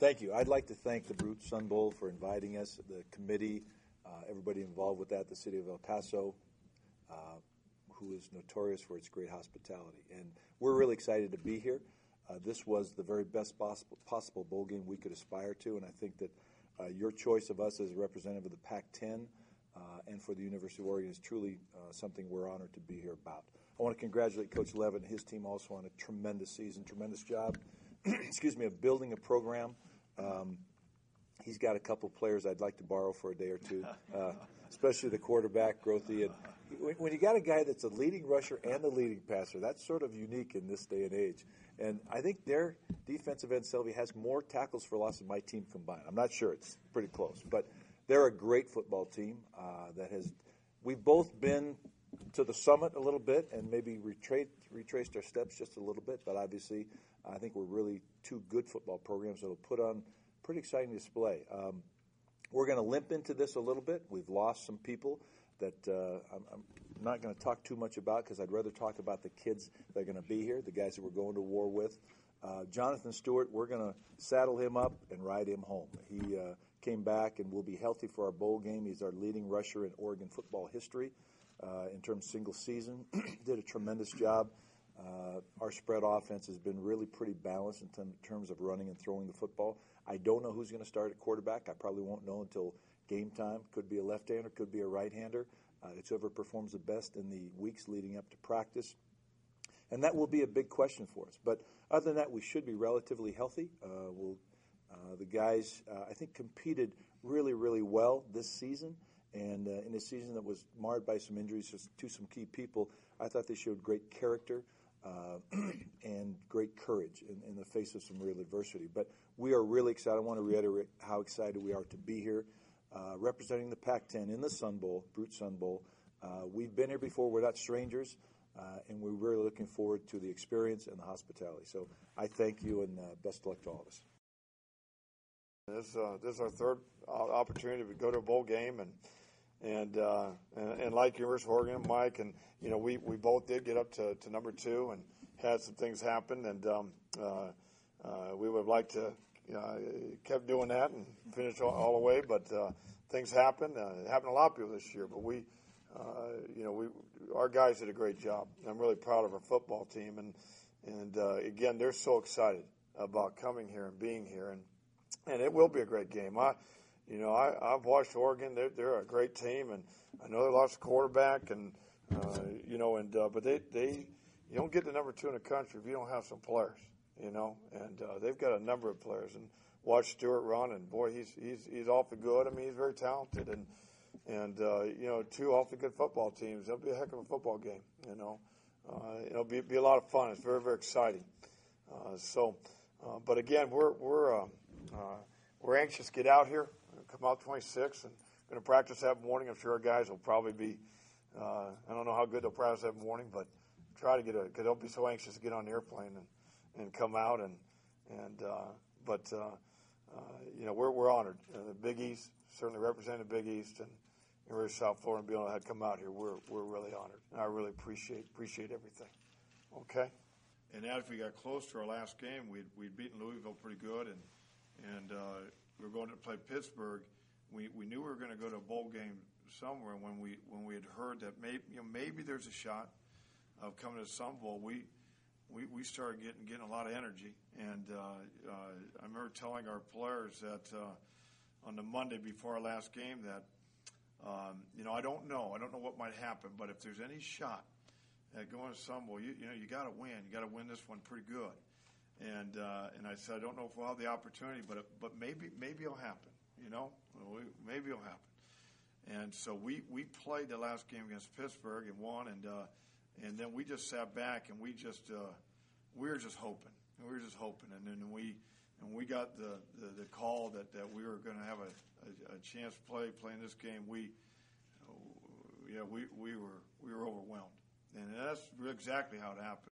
Thank you. I'd like to thank the Brut Sun Bowl for inviting us, the committee, everybody involved with that, the city of El Paso, who is notorious for its great hospitality. And we're really excited to be here. This was the very best possible bowl game we could aspire to, and I think that your choice of us as a representative of the Pac-10 and for the University of Oregon is truly something we're honored to be here about. I want to congratulate Coach Leavitt and his team also on a tremendous season, tremendous job, excuse me, of building a program. He's got a couple players I'd like to borrow for a day or two, especially the quarterback, Grothy. And when you got a guy that's a leading rusher and a leading passer, that's sort of unique in this day and age. And I think their defensive end, Selby, has more tackles for loss than my team combined. I'm not sure. It's pretty close. But they're a great football team we've both been to the summit a little bit and maybe retraced our steps just a little bit. But obviously, I think we're really two good football programs that will put on pretty exciting display. We're going to limp into this a little bit. We've lost some people that I'm not going to talk too much about because I'd rather talk about the kids that are going to be here, the guys that we're going to war with. Jonathan Stewart, we're going to saddle him up and ride him home. He came back and will be healthy for our bowl game. He's our leading rusher in Oregon football history in terms of single season. Did a tremendous job. Our spread offense has been really pretty balanced in terms of running and throwing the football. I don't know who's going to start at quarterback. I probably won't know until game time. Could be a left-hander, could be a right-hander. It's whoever performs the best in the weeks leading up to practice. And that will be a big question for us. But other than that, we should be relatively healthy. The guys, I think, competed really, really well this season. And in a season that was marred by some injuries to some key people, I thought they showed great character and great courage in the face of some real adversity. But we are really excited. I want to reiterate how excited we are to be here representing the Pac-10 in the Sun Bowl, Brut Sun Bowl. We've been here before. We're not strangers, and we're really looking forward to the experience and the hospitality. So I thank you, and best of luck to all of us. This is our third opportunity to go to a bowl game, and like University of Oregon, Mike, and we both did get up to number 2 and had some things happen, and we would have liked to kept doing that and finish all the way, but things happened. It happened to a lot of people this year, but our guys did a great job. I'm really proud of our football team, and again, they're so excited about coming here and being here, and it will be a great game. I've watched Oregon. They're a great team, and I know they lost a quarterback, but they you don't get to number 2 in the country if you don't have some players, and they've got a number of players. And watch Stewart run, and boy, he's awfully good. I mean, he's very talented, and 2 awfully good football teams. It'll be a heck of a football game. It'll be a lot of fun. It's very, very exciting. But again, we're anxious to get out here, come out 26, and going to practice that morning. I'm sure our guys will probably be. I don't know how good they'll practice that morning, but try to because they'll be so anxious to get on the airplane and come out we're honored. The Big East certainly representing the Big East and University of South Florida, and being able to come out here, we're really honored, and I really appreciate everything. Okay. And as we got close to our last game, we'd beaten Louisville pretty good, and we were going to play Pittsburgh. We knew we were going to go to a bowl game somewhere. When we had heard that maybe there's a shot of coming to the Sun Bowl, we started getting a lot of energy. And I remember telling our players that on the Monday before our last game that I don't know what might happen, but if there's any shot at going to Sun Bowl, you got to win. You got to win this one pretty good. And I said, I don't know if we'll have the opportunity, but maybe it'll happen. Maybe it'll happen. And so we played the last game against Pittsburgh and won, and then we just sat back and we were just hoping. And then we got the call that we were going to have a chance to play in this game. We were overwhelmed, and that's exactly how it happened.